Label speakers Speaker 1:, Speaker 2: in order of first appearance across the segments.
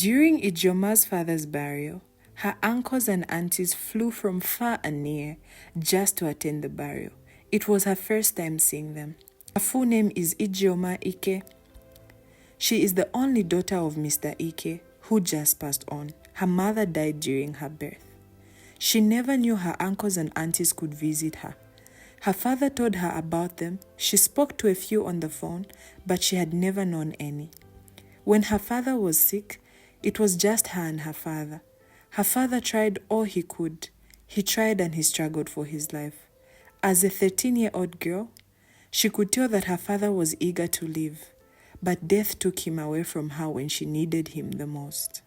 Speaker 1: During Ijeoma's father's burial, her uncles and aunties flew from far and near just to attend the burial. It was her first time seeing them. Her full name is Ijeoma Ike. She is the only daughter of Mr. Ike, who just passed on. Her mother died during her birth. She never knew her uncles and aunties could visit her. Her father told her about them. She spoke to a few on the phone, but she had never known any. When her father was sick, it was just her and her father. Her father tried all he could. He tried and he struggled for his life. As a 13-year-old girl, she could tell that her father was eager to live, but death took him away from her when she needed him the most.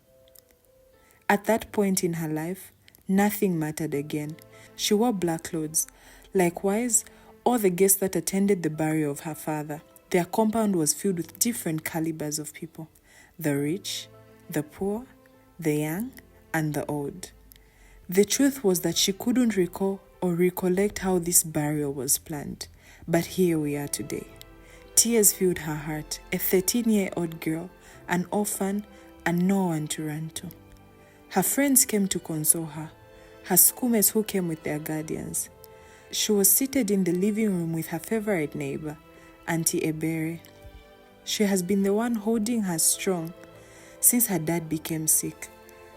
Speaker 1: At that point in her life, nothing mattered again. She wore black clothes. Likewise, all the guests that attended the burial of her father, their compound was filled with different calibers of people: the rich, the poor, the young, and the old. The truth was that she couldn't recall or recollect how this burial was planned, but here we are today. Tears filled her heart, a 13-year-old girl, an orphan, and no one to run to. Her friends came to console her, her schoolmates who came with their guardians. She was seated in the living room with her favorite neighbor, Auntie Ebere. She has been the one holding her strong since her dad became sick,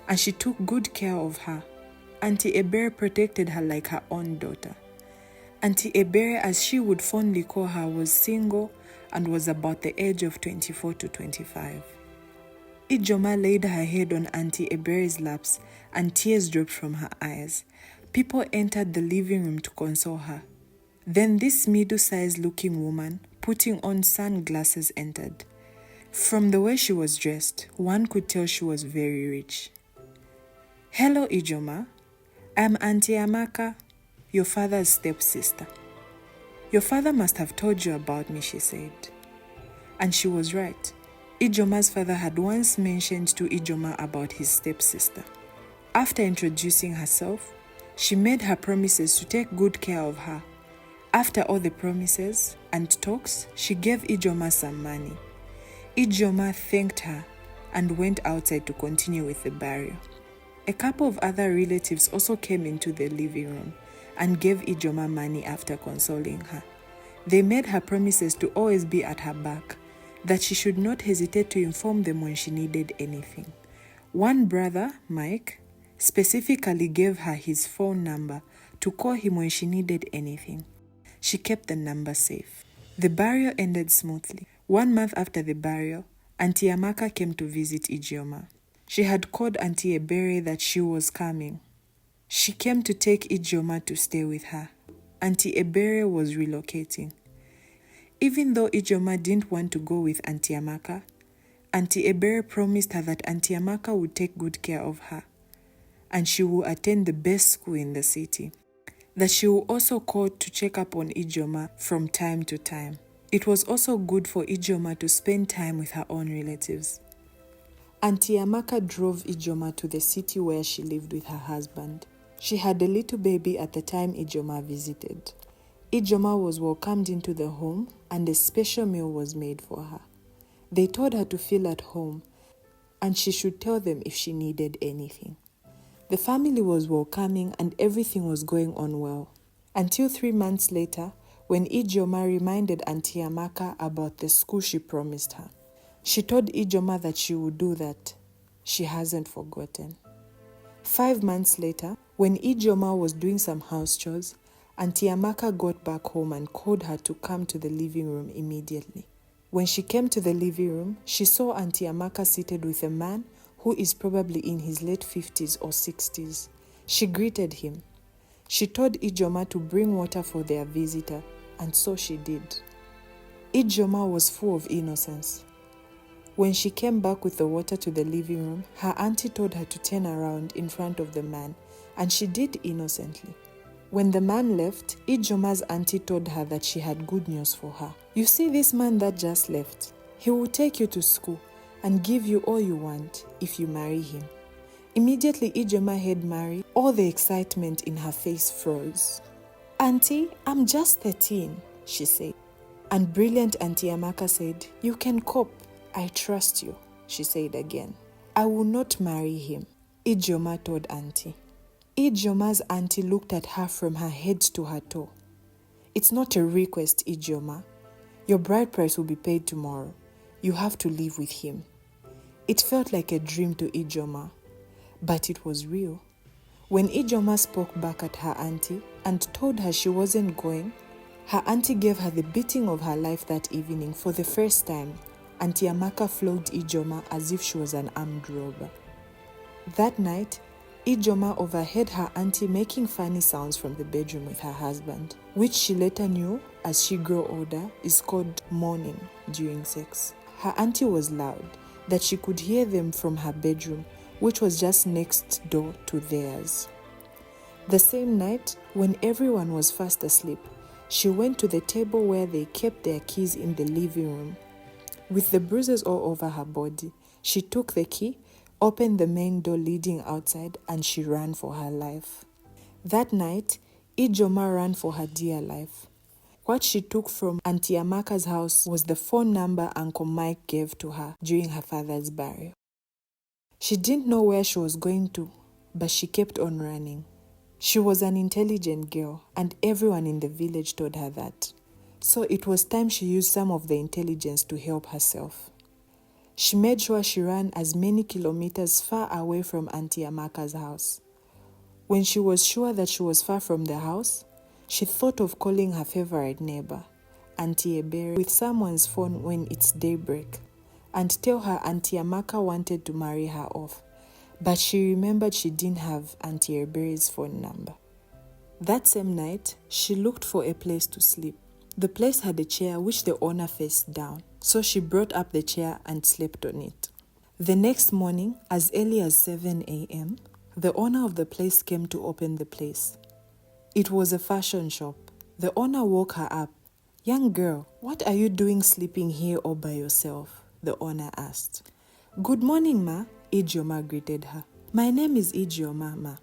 Speaker 1: and she took good care of her. Auntie Ebere protected her like her own daughter. Auntie Ebere, as she would fondly call her, was single and was about the age of 24 to 25. Ijeoma laid her head on Auntie Ebere's laps and tears dropped from her eyes. People entered the living room to console her. Then this middle-sized looking woman, putting on sunglasses, entered. From the way she was dressed, one could tell she was very rich. "Hello, Ijeoma. I'm Auntie Amaka, your father's stepsister. Your father must have told you about me," she said. And she was right. Ijeoma's father had once mentioned to Ijeoma about his stepsister. After introducing herself, she made her promises to take good care of her. After all the promises and talks, she gave Ijeoma some money. Ijeoma thanked her and went outside to continue with the burial. A couple of other relatives also came into the living room and gave Ijeoma money after consoling her. They made her promises to always be at her back, that she should not hesitate to inform them when she needed anything. One brother, Mike, specifically gave her his phone number to call him when she needed anything. She kept the number safe. The burial ended smoothly. 1 month after the burial, Auntie Amaka came to visit Ijeoma. She had called Auntie Ebere that she was coming. She came to take Ijeoma to stay with her. Auntie Ebere was relocating. Even though Ijeoma didn't want to go with Auntie Amaka, Auntie Ebere promised her that Auntie Amaka would take good care of her, and she would attend the best school in the city. That she would also call to check up on Ijeoma from time to time. It was also good for Ijeoma to spend time with her own relatives. Auntie Amaka drove Ijeoma to the city where she lived with her husband. She had a little baby at the time Ijeoma visited. Ijeoma was welcomed into the home and a special meal was made for her. They told her to feel at home and she should tell them if she needed anything. The family was welcoming and everything was going on well. Until 3 months later, when Ijeoma reminded Auntie Amaka about the school she promised her. She told Ijeoma that she would do that. She hasn't forgotten. 5 months later, when Ijeoma was doing some house chores, Auntie Amaka got back home and called her to come to the living room immediately. When she came to the living room, she saw Auntie Amaka seated with a man who is probably in his late 50s or 60s. She greeted him. She told Ijeoma to bring water for their visitor, and so she did. Ijeoma was full of innocence. When she came back with the water to the living room, her auntie told her to turn around in front of the man, and she did innocently. When the man left, Ijeoma's auntie told her that she had good news for her. "You see this man that just left? He will take you to school and give you all you want if you marry him." Immediately Ijeoma heard marry, all the excitement in her face froze. "Auntie, I'm just 13, she said. And brilliant Auntie Amaka said, "You can cope. I trust you," she said again. I will not marry him, Ijeoma told Auntie. Ijeoma's auntie looked at her from her head to her toe. It's not a request, Ijeoma. Your bride price will be paid tomorrow. You have to live with him. It felt like a dream to Ijeoma, but it was real. When Ijeoma spoke back at her auntie and told her she wasn't going, her auntie gave her the beating of her life that evening. For the first time, Auntie Amaka flogged Ijeoma as if she was an armed robber. That night, Ijeoma overheard her auntie making funny sounds from the bedroom with her husband, which she later knew, as she grew older, is called moaning during sex. Her auntie was loud, that she could hear them from her bedroom, which was just next door to theirs. The same night, when everyone was fast asleep, she went to the table where they kept their keys in the living room. With the bruises all over her body, she took the key, opened the main door leading outside, and she ran for her life. That night, Ijeoma ran for her dear life. What she took from Auntie Amaka's house was the phone number Uncle Mike gave to her during her father's burial. She didn't know where she was going to, but she kept on running. She was an intelligent girl, and everyone in the village told her that. So it was time she used some of the intelligence to help herself. She made sure she ran as many kilometers far away from Auntie Amaka's house. When she was sure that she was far from the house, she thought of calling her favorite neighbor, Auntie Ebere, with someone's phone when it's daybreak, and tell her Auntie Amaka wanted to marry her off, but she remembered she didn't have Auntie Ebere's phone number. That same night, she looked for a place to sleep. The place had a chair which the owner faced down, so she brought up the chair and slept on it. The next morning, as early as 7 a.m., the owner of the place came to open the place. It was a fashion shop. The owner woke her up. "Young girl, what are you doing sleeping here all by yourself?" the owner asked. "Good morning, ma," Ijeoma greeted her. "My name is Ijeoma, ma.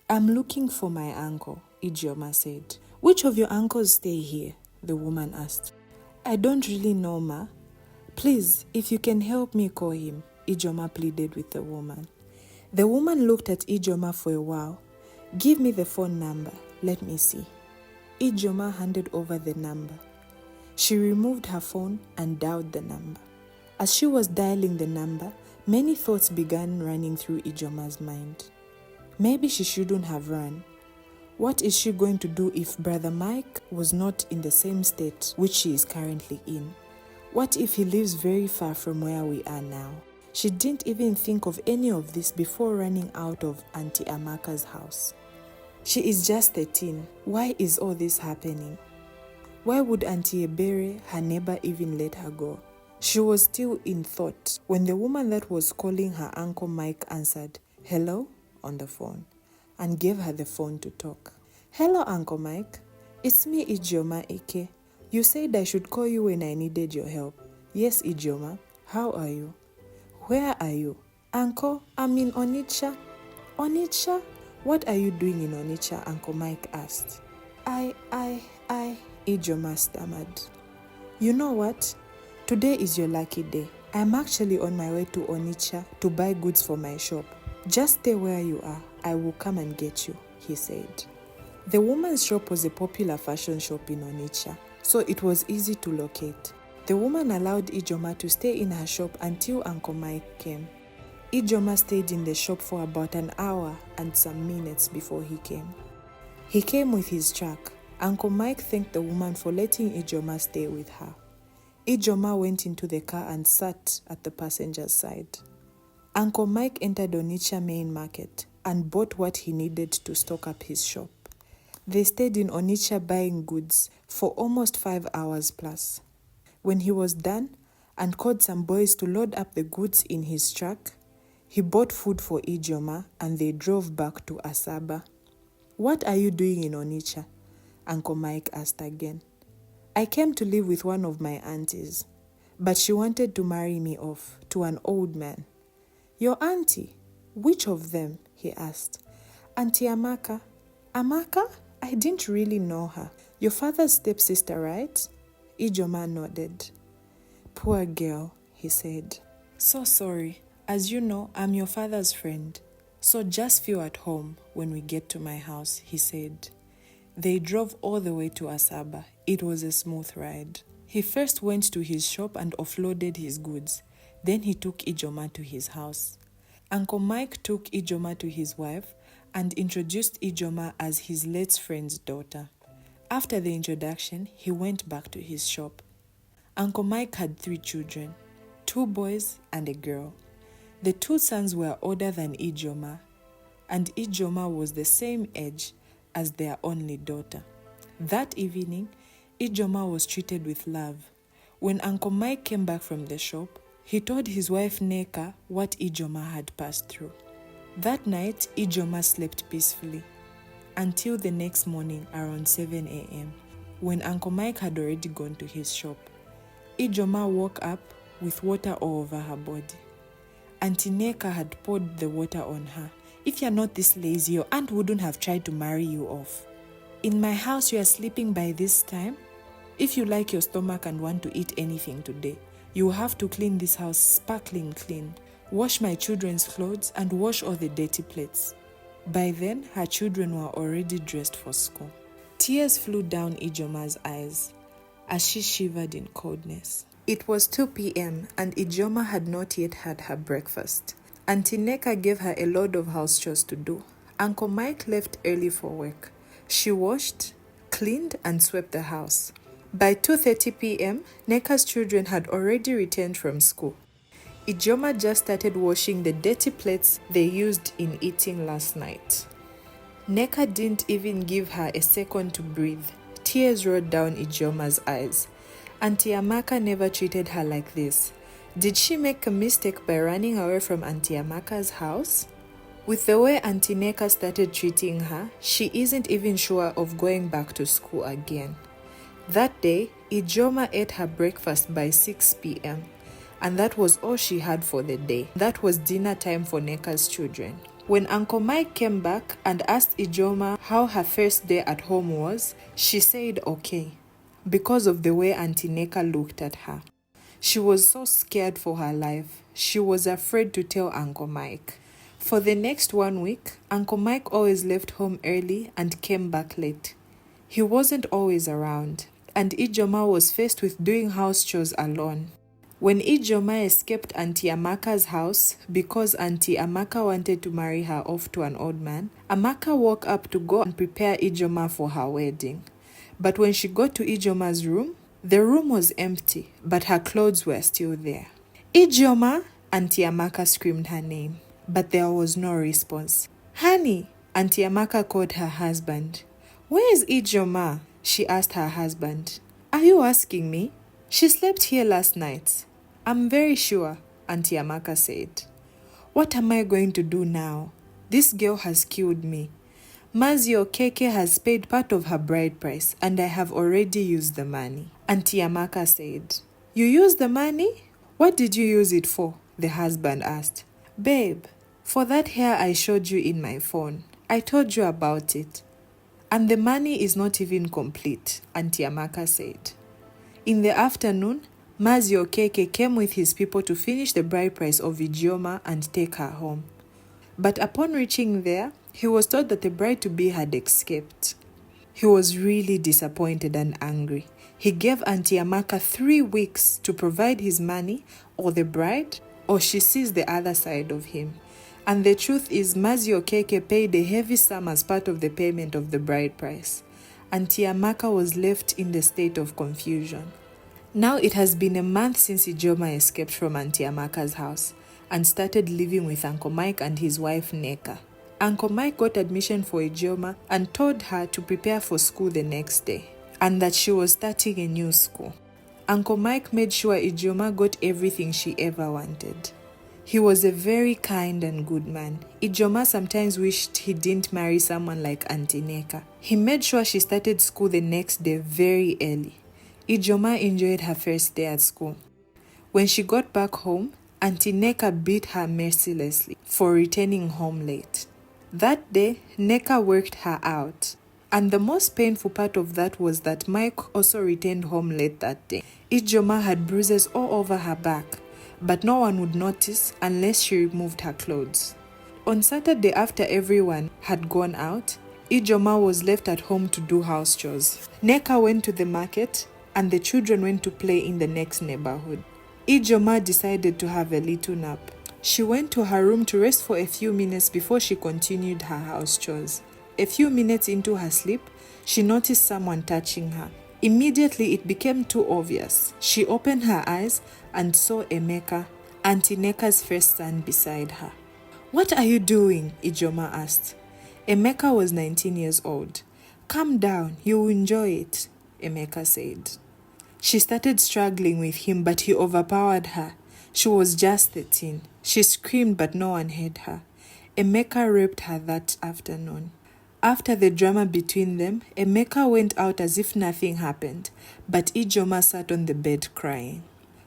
Speaker 1: I'm looking for my uncle," Ijeoma said. "Which of your uncles stay here?" the woman asked. "I don't really know, ma. Please, if you can help me call him," Ijeoma pleaded with the woman. The woman looked at Ijeoma for a while. "Give me the phone number. Let me see." Ijeoma handed over the number. She removed her phone and dialed the number. As she was dialing the number, many thoughts began running through Ijeoma's mind. Maybe she shouldn't have run. What is she going to do if Brother Mike was not in the same state which she is currently in? What if he lives very far from where we are now? She didn't even think of any of this before running out of Auntie Amaka's house. She is just 13. Why is all this happening? Why would Auntie Ebere, her neighbor, even let her go? She was still in thought when the woman that was calling her Uncle Mike answered, "Hello?" on the phone, and gave her the phone to talk. "Hello, Uncle Mike. It's me, Ijeoma Ike. You said I should call you when I needed your help." "Yes, Ijeoma. How are you?" "Where are you?" "Uncle, I'm in Onitsha." "Onitsha? What are you doing in Onitsha?" Uncle Mike asked. I, Ijeoma stammered. "You know what? Today is your lucky day. I'm actually on my way to Onitsha to buy goods for my shop. Just stay where you are. I will come and get you," he said. The woman's shop was a popular fashion shop in Onitsha, so it was easy to locate. The woman allowed Ijeoma to stay in her shop until Uncle Mike came. Ijeoma stayed in the shop for about an hour and some minutes before he came. He came with his truck. Uncle Mike thanked the woman for letting Ijeoma stay with her. Ijeoma went into the car and sat at the passenger's side. Uncle Mike entered Onitsha main market and bought what he needed to stock up his shop. They stayed in Onitsha buying goods for almost 5 hours plus. When he was done and called some boys to load up the goods in his truck, he bought food for Ijeoma and they drove back to Asaba. "What are you doing in Onitsha?" Uncle Mike asked again. "I came to live with one of my aunties, but she wanted to marry me off to an old man." "Your auntie? Which of them?" he asked. "Auntie Amaka." "Amaka? I didn't really know her. Your father's stepsister, right?" Ijeoma nodded. "Poor girl," he said. "So sorry. "As you know, I'm your father's friend, so just feel at home when we get to my house," he said. They drove all the way to Asaba. It was a smooth ride. He first went to his shop and offloaded his goods. Then he took Ijoma to his house. Uncle Mike took Ijoma to his wife and introduced Ijoma as his late friend's daughter. After the introduction, he went back to his shop. Uncle Mike had 3 children, 2 boys and a girl. The 2 sons were older than Ijoma, and Ijoma was the same age as their only daughter. That evening, Ijoma was treated with love. When Uncle Mike came back from the shop, he told his wife Neca what Ijoma had passed through. That night, Ijoma slept peacefully until the next morning around 7 a.m. when Uncle Mike had already gone to his shop. Ijoma woke up with water all over her body. Auntie Neca had poured the water on her. "If you're not this lazy, your aunt wouldn't have tried to marry you off. In my house, you are sleeping by this time? If you like your stomach and want to eat anything today, you will have to clean this house sparkling clean. Wash my children's clothes and wash all the dirty plates." By then, her children were already dressed for school. Tears flew down Ijoma's eyes as she shivered in coldness. It was 2 p.m. and Ijoma had not yet had her breakfast. Auntie Neca gave her a load of house chores to do. Uncle Mike left early for work. She washed, cleaned, and swept the house. By 2:30 p.m., Neca's children had already returned from school. Ijoma just started washing the dirty plates they used in eating last night. Neca didn't even give her a second to breathe. Tears rolled down Ijoma's eyes. Auntie Amaka never treated her like this. Did she make a mistake by running away from Auntie Amaka's house? With the way Auntie Neca started treating her, she isn't even sure of going back to school again. That day, Ijoma ate her breakfast by 6 p.m. and that was all she had for the day. That was dinner time for Neca's children. When Uncle Mike came back and asked Ijoma how her first day at home was, she said okay, because of the way Auntie Neca looked at her. She was so scared for her life. She was afraid to tell Uncle Mike. For the next 1 week, Uncle Mike always left home early and came back late. He wasn't always around, and Ijoma was faced with doing house chores alone. When Ijoma escaped Auntie Amaka's house because Auntie Amaka wanted to marry her off to an old man, Amaka woke up to go and prepare Ijoma for her wedding. But when she got to Ijoma's room, the room was empty, but her clothes were still there. "Ijoma!" Auntie Amaka screamed her name, but there was no response. "Honey!" Auntie Amaka called her husband. "Where is Ijoma?" she asked her husband. "Are you asking me? She slept here last night." "I'm very sure," Auntie Amaka said. "What am I going to do now? This girl has killed me. Mazio Keke has paid part of her bride price and I have already used the money," Auntie Amaka said. "You used the money? What did you use it for?" the husband asked. "Babe, for that hair I showed you in my phone. I told you about it. And the money is not even complete," Auntie Amaka said. In the afternoon, Mazio Keke came with his people to finish the bride price of Ijoma and take her home. But upon reaching there, he was told that the bride-to-be had escaped. He was really disappointed and angry. He gave Auntie Amaka 3 weeks to provide his money or the bride, or she sees the other side of him. And the truth is, Mazio Keke paid a heavy sum as part of the payment of the bride price. Auntie Amaka was left in the state of confusion. Now it has been a month since Ijoma escaped from Auntie Amaka's house and started living with Uncle Mike and his wife Neca. Uncle Mike got admission for Ijoma and told her to prepare for school the next day and that she was starting a new school. Uncle Mike made sure Ijoma got everything she ever wanted. He was a very kind and good man. Ijoma sometimes wished he didn't marry someone like Auntie Neca. He made sure she started school the next day very early. Ijoma enjoyed her first day at school. When she got back home, Auntie Neca beat her mercilessly for returning home late. That day, Neca worked her out. And the most painful part of that was that Mike also returned home late that day. Ijoma had bruises all over her back, but no one would notice unless she removed her clothes. On Saturday, after everyone had gone out, Ijoma was left at home to do house chores. Neca went to the market and the children went to play in the next neighborhood. Ijoma decided to have a little nap. She went to her room to rest for a few minutes before she continued her house chores. A few minutes into her sleep, she noticed someone touching her. Immediately, it became too obvious. She opened her eyes and saw Amaka, Auntie Neca's first son, beside her. "What are you doing?" Ijoma asked. Amaka was 19 years old. "Calm down, you will enjoy it," Amaka said. She started struggling with him, but he overpowered her. She was just 13. She screamed, but no one heard her. Amaka raped her that afternoon. After the drama between them, Amaka went out as if nothing happened, but Ijoma sat on the bed crying.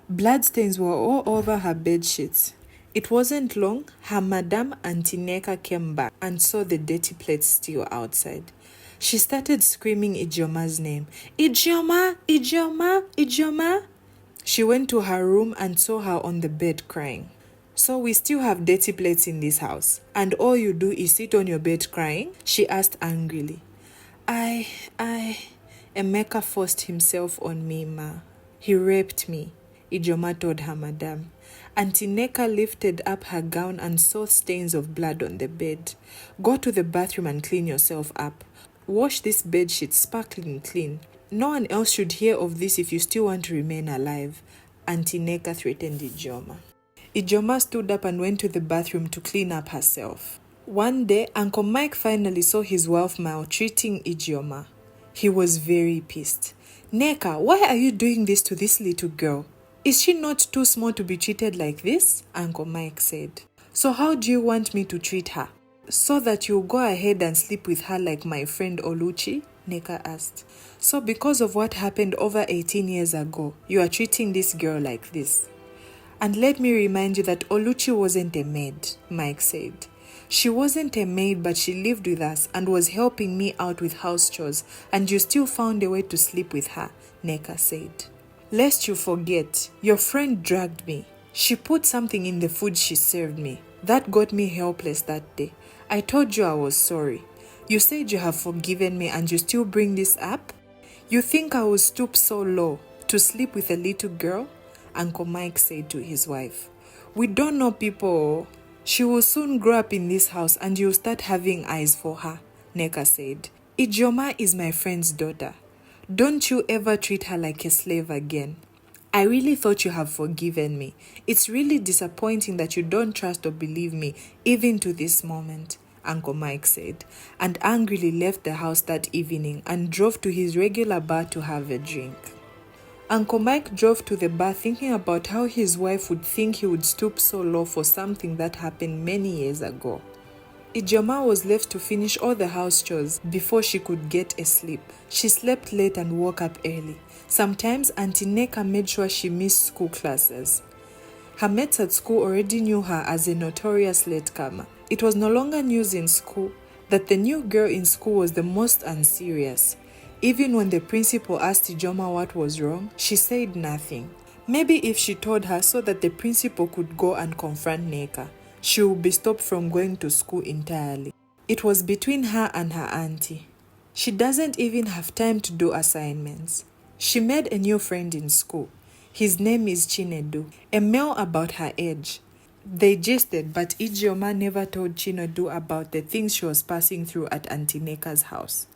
Speaker 1: Bloodstains were all over her bed sheets. It wasn't long, her madam Auntie Neca came back and saw the dirty plates still outside. She started screaming Ijoma's name. "Ijoma! Ijoma! Ijoma!" She went to her room and saw her on the bed crying. "So we still have dirty plates in this house, and all you do is sit on your bed crying?" she asked angrily. I, Emeka forced himself on me, ma. He raped me," Ijoma told her madam. Auntie Neca lifted up her gown and saw stains of blood on the bed. "Go to the bathroom and clean yourself up. Wash this bedsheet sparkling clean. No one else should hear of this if you still want to remain alive," Auntie Neca threatened Ijoma. Ijoma stood up and went to the bathroom to clean up herself. One day, Uncle Mike finally saw his wife maltreating Ijoma. He was very pissed. "Neca, why are you doing this to this little girl? Is she not too small to be treated like this?" Uncle Mike said. "So how do you want me to treat her? So that you'll go ahead and sleep with her like my friend Oluchi?" Neca asked. "So because of what happened over 18 years ago, you are treating this girl like this?" "And let me remind you that Oluchi wasn't a maid," Mike said. "She wasn't a maid, but she lived with us and was helping me out with house chores, and you still found a way to sleep with her," Neca said. "Lest you forget, your friend dragged me. She put something in the food she served me. That got me helpless that day. I told you I was sorry. You said you have forgiven me and you still bring this up? You think I will stoop so low to sleep with a little girl?" Uncle Mike said to his wife. "We don't know people. She will soon grow up in this house and you'll start having eyes for her," Neca said. "Ijoma is my friend's daughter. Don't you ever treat her like a slave again. I really thought you have forgiven me. It's really disappointing that you don't trust or believe me, even to this moment," Uncle Mike said, and angrily left the house that evening and drove to his regular bar to have a drink. Uncle Mike drove to the bar thinking about how his wife would think he would stoop so low for something that happened many years ago. Ijoma was left to finish all the house chores before she could get a sleep. She slept late and woke up early. Sometimes Auntie Neca made sure she missed school classes. Her mates at school already knew her as a notorious latecomer. It was no longer news in school that the new girl in school was the most unserious. Even when the principal asked Ijoma what was wrong, she said nothing. Maybe if she told her so that the principal could go and confront Neca, she would be stopped from going to school entirely. It was between her and her auntie. She doesn't even have time to do assignments. She made a new friend in school. His name is Chinedu, a male about her age. They gisted, but Ijoma never told Chinedu about the things she was passing through at Auntie Neca's house.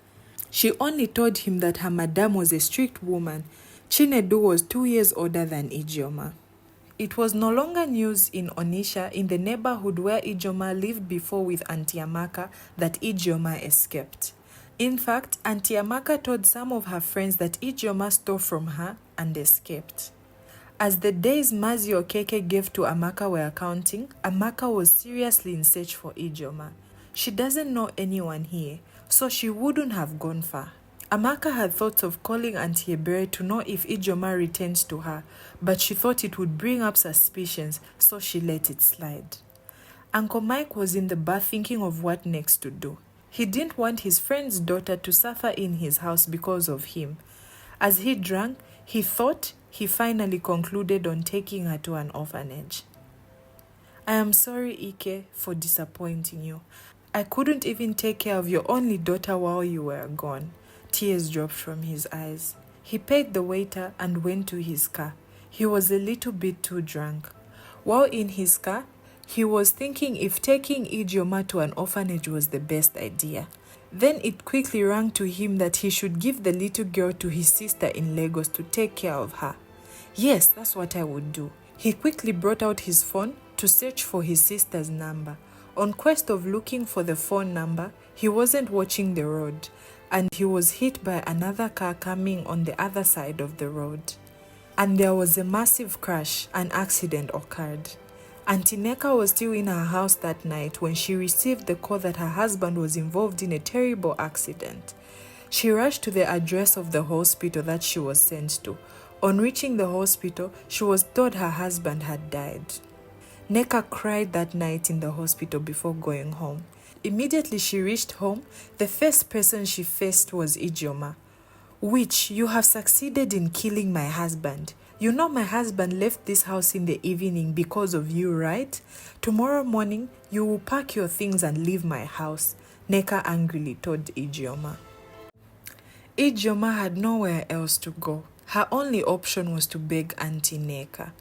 Speaker 1: She only told him that her madam was a strict woman. Chinedu was 2 years older than Ijoma. It was no longer news in Onisha, in the neighborhood where Ijoma lived before with Auntie Amaka, that Ijoma escaped. In fact, Auntie Amaka told some of her friends that Ijoma stole from her and escaped. As the days Mazi Okeke gave to Amaka were counting, Amaka was seriously in search for Ijoma. She doesn't know anyone here, so she wouldn't have gone far. Amaka had thoughts of calling Auntie Ebere to know if Ijoma returns to her, but she thought it would bring up suspicions, so she let it slide. Uncle Mike was in the bar thinking of what next to do. He didn't want his friend's daughter to suffer in his house because of him. As he drank, he thought he finally concluded on taking her to an orphanage. I am sorry, Ike, for disappointing you. I couldn't even take care of your only daughter while you were gone. Tears dropped from his eyes. He paid the waiter and went to his car. He was a little bit too drunk. While in his car, he was thinking if taking Ijeoma to an orphanage was the best idea. Then it quickly rang to him that he should give the little girl to his sister in Lagos to take care of her. Yes, that's what I would do. He quickly brought out his phone to search for his sister's number. On quest of looking for the phone number, he wasn't watching the road, and he was hit by another car coming on the other side of the road. And there was a massive crash. An accident occurred. Auntie Neca was still in her house that night when she received the call that her husband was involved in a terrible accident. She rushed to the address of the hospital that she was sent to. On reaching the hospital, she was told her husband had died. Neca cried that night in the hospital before going home. Immediately she reached home, the first person she faced was Ijeoma. Witch, you have succeeded in killing my husband. You know my husband left this house in the evening because of you, right? Tomorrow morning, you will pack your things and leave my house, Neca angrily told Ijeoma. Ijeoma had nowhere else to go. Her only option was to beg Auntie Neca.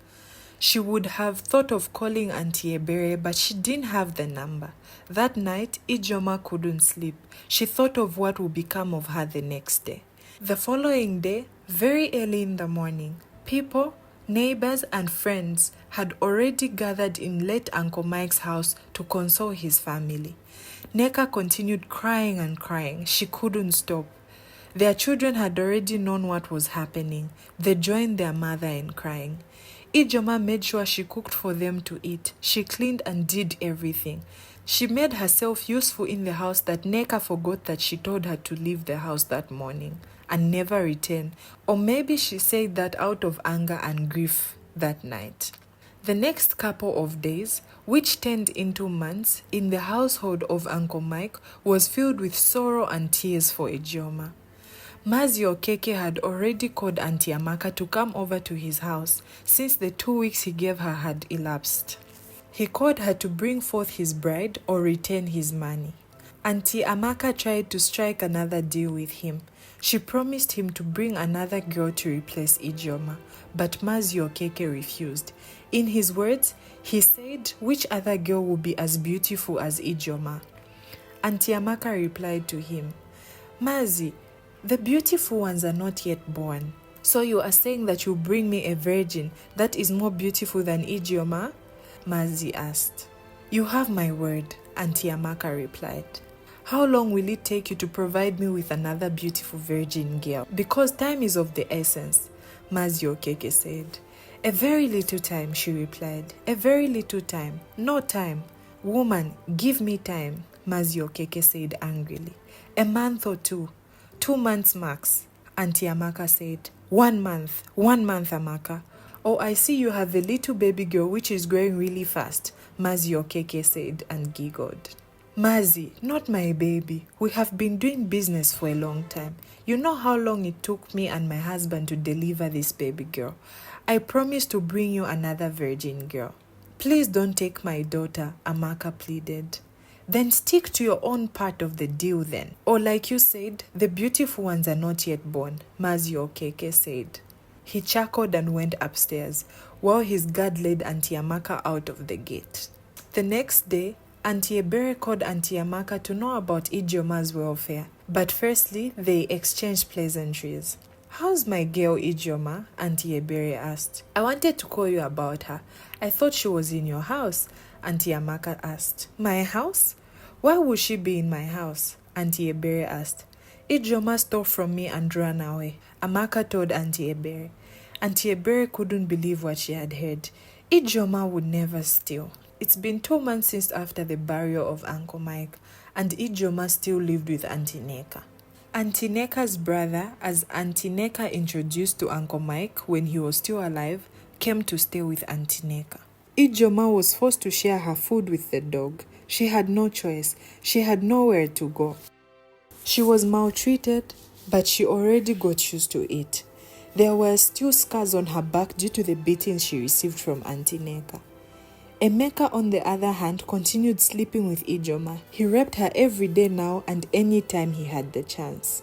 Speaker 1: She would have thought of calling Auntie Ebere, but she didn't have the number. That night, Ijeoma couldn't sleep. She thought of what would become of her the next day. The following day, very early in the morning, people, neighbors, and friends had already gathered in late Uncle Mike's house to console his family. Neca continued crying and crying. She couldn't stop. Their children had already known what was happening. They joined their mother in crying. Ijeoma made sure she cooked for them to eat. She cleaned and did everything. She made herself useful in the house that Neca forgot that she told her to leave the house that morning and never return. Or maybe she said that out of anger and grief that night. The next couple of days, which turned into months, in the household of Uncle Mike was filled with sorrow and tears for Ijeoma. Mazi Okeke had already called Auntie Amaka to come over to his house since the 2 weeks he gave her had elapsed. He called her to bring forth his bride or return his money. Auntie Amaka tried to strike another deal with him. She promised him to bring another girl to replace Ijeoma, but Mazi Okeke refused. In his words, he said which other girl would be as beautiful as Ijeoma. Auntie Amaka replied to him, Mazi, the beautiful ones are not yet born. So you are saying that you bring me a virgin that is more beautiful than Ijeoma? Mazi asked. You have my word, Auntie Amaka replied. How long will it take you to provide me with another beautiful virgin girl? Because time is of the essence, Mazi Okeke said. A very little time, she replied. A very little time. No time. Woman, give me time, Mazi Okeke said angrily. A month or two. 2 months max, Auntie Amaka said. 1 month. 1 month, Amaka. Oh, I see you have a little baby girl which is growing really fast, Mazi Okeke said and giggled. Mazi, not my baby. We have been doing business for a long time. You know how long it took me and my husband to deliver this baby girl. I promise to bring you another virgin girl. Please don't take my daughter, Amaka pleaded. Then stick to your own part of the deal then. Or like you said, the beautiful ones are not yet born, Mazi Okeke said. He chuckled and went upstairs, while his guard led Auntie Amaka out of the gate. The next day, Auntie Ebere called Auntie Amaka to know about Ijeoma's welfare. But firstly, they exchanged pleasantries. How's my girl Ijeoma? Auntie Ebere asked. I wanted to call you about her. I thought she was in your house, Auntie Amaka asked. My house? Why would she be in my house? Auntie Ebere asked. Ijeoma stole from me and ran away, Amaka told Auntie Ebere. Auntie Ebere couldn't believe what she had heard. Ijeoma would never steal. It's been 2 months since after the burial of Uncle Mike, and Ijeoma still lived with Auntie Neca. Auntie Neca's brother, as Auntie Neca introduced to Uncle Mike when he was still alive, came to stay with Auntie Neca. Ijeoma was forced to share her food with the dog. She had no choice. She had nowhere to go. She was maltreated, but she already got used to it. There were still scars on her back due to the beatings she received from Auntie Neca. Emeka, on the other hand, continued sleeping with Ijoma. He raped her every day now and any time he had the chance.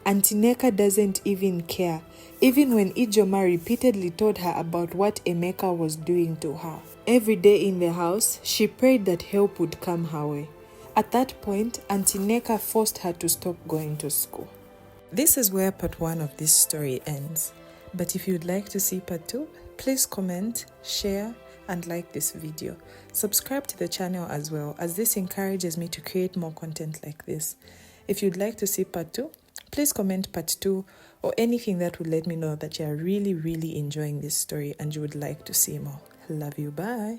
Speaker 1: Auntie Neca doesn't even care, even when Ijoma repeatedly told her about what Emeka was doing to her. Every day in the house, she prayed that help would come her way. At that point, Auntie Neca forced her to stop going to school. This is where part 1 of this story ends. But if you'd like to see part 2, please comment, share, and like this video. Subscribe to the channel as well, as this encourages me to create more content like this. If you'd like to see part 2, please comment part 2 or anything that would let me know that you are really enjoying this story and you would like to see more. Love you, bye.